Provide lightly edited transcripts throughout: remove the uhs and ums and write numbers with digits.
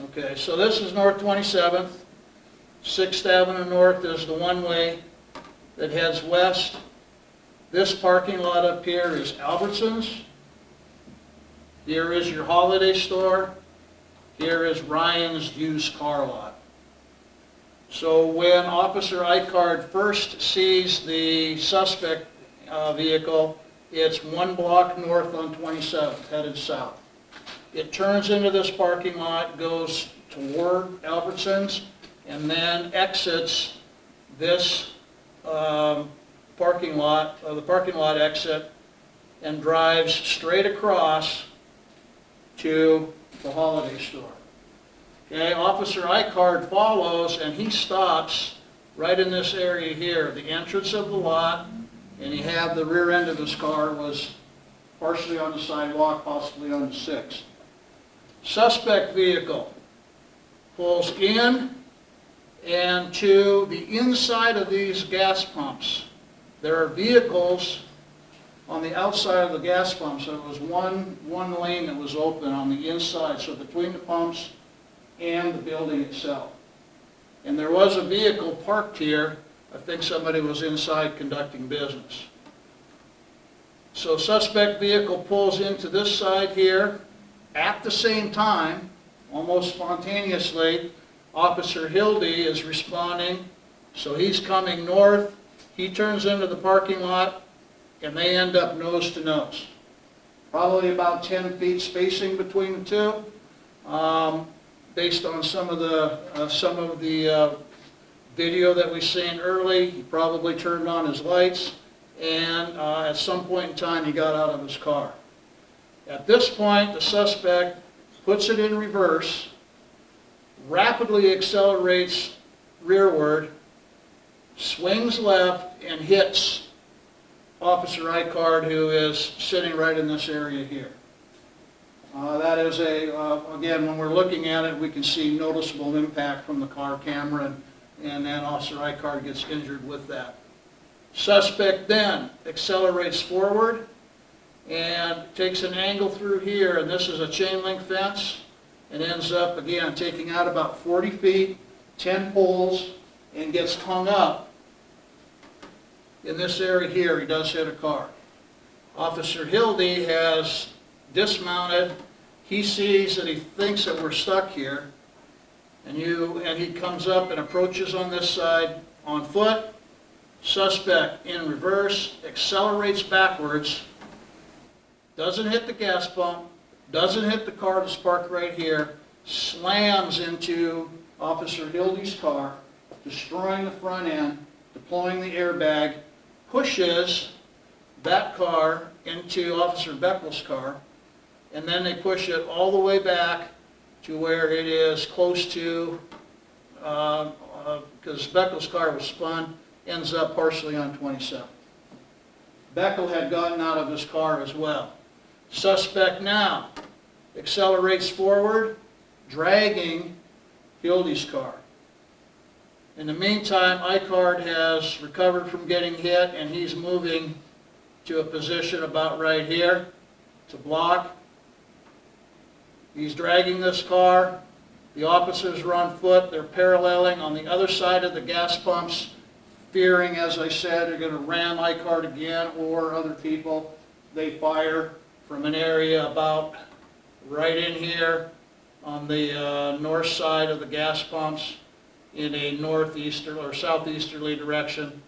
Okay, so this is North 27th. 6th Avenue North is the one-way that heads west. This parking lot up here is Albertsons. Here is your Holiday store. Here is Ryan's used car lot. So when Officer Icard first sees the suspect vehicle, it's 1 block north on 27th, headed south. It turns into this parking lot, goes toward Albertsons, and then exits this parking lot, the parking lot exit, and drives straight across to the Holiday store. Okay, Officer Icard follows, and he stops right in this area here, the entrance of the lot, and he had the rear end of his car was partially on the sidewalk, possibly on the 6th. Suspect vehicle pulls in and to the inside of these gas pumps. There are vehicles on the outside of the gas pumps. There was one lane that was open on the inside, so between the pumps and the building itself. And there was a vehicle parked here. I think somebody was inside conducting business. So suspect vehicle pulls into this side here. At the same time, almost spontaneously, Officer Hildy is responding. So he's coming north. He turns into the parking lot, and they end up nose to nose. Probably about 10 feet spacing between the two. Based on some of the video that we've seen early, he probably turned on his lights, and at some point in time he got out of his car. At this point, the suspect puts it in reverse, rapidly accelerates rearward, swings left, and hits Officer Icard, who is sitting right in this area here. That is again, when we're looking at it, we can see noticeable impact from the car camera, and then Officer Icard gets injured with that. Suspect then accelerates forward and takes an angle through here, and this is a chain link fence, and ends up, again, taking out about 40 feet, 10 poles, and gets hung up in this area here. He does hit a car. Officer Hildy has dismounted. He sees that he thinks that we're stuck here, and he comes up and approaches on this side on foot. Suspect in reverse, accelerates backwards, doesn't hit the gas pump, doesn't hit the car that's parked right here, slams into Officer Hildy's car, destroying the front end, deploying the airbag, pushes that car into Officer Beckel's car, and then they push it all the way back to where it is close to, because Beckel's car was spun, ends up partially on 27th. Beckel had gotten out of his car as well. Suspect now accelerates forward, dragging Hildy's car. In the meantime, Icard has recovered from getting hit, and he's moving to a position about right here to block. He's dragging this car. The officers are on foot. They're paralleling on the other side of the gas pumps, fearing, as I said, they're going to ram Icard again or other people. They fire from an area about right in here on the north side of the gas pumps in a northeasterly or southeasterly direction.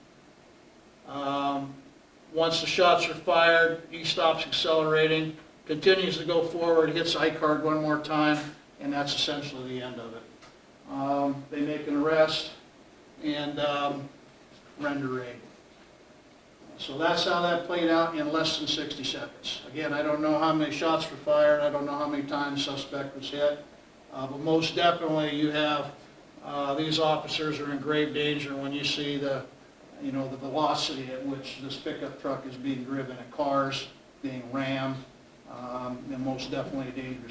Once the shots are fired, he stops accelerating, continues to go forward, hits Icard one more time, and that's essentially the end of it. They make an arrest and render aid. So that's how that played out in less than 60 seconds. Again, I don't know how many shots were fired, I don't know how many times the suspect was hit, but most definitely you have these officers are in grave danger when you see the velocity at which this pickup truck is being driven, at cars being rammed, and most definitely a dangerous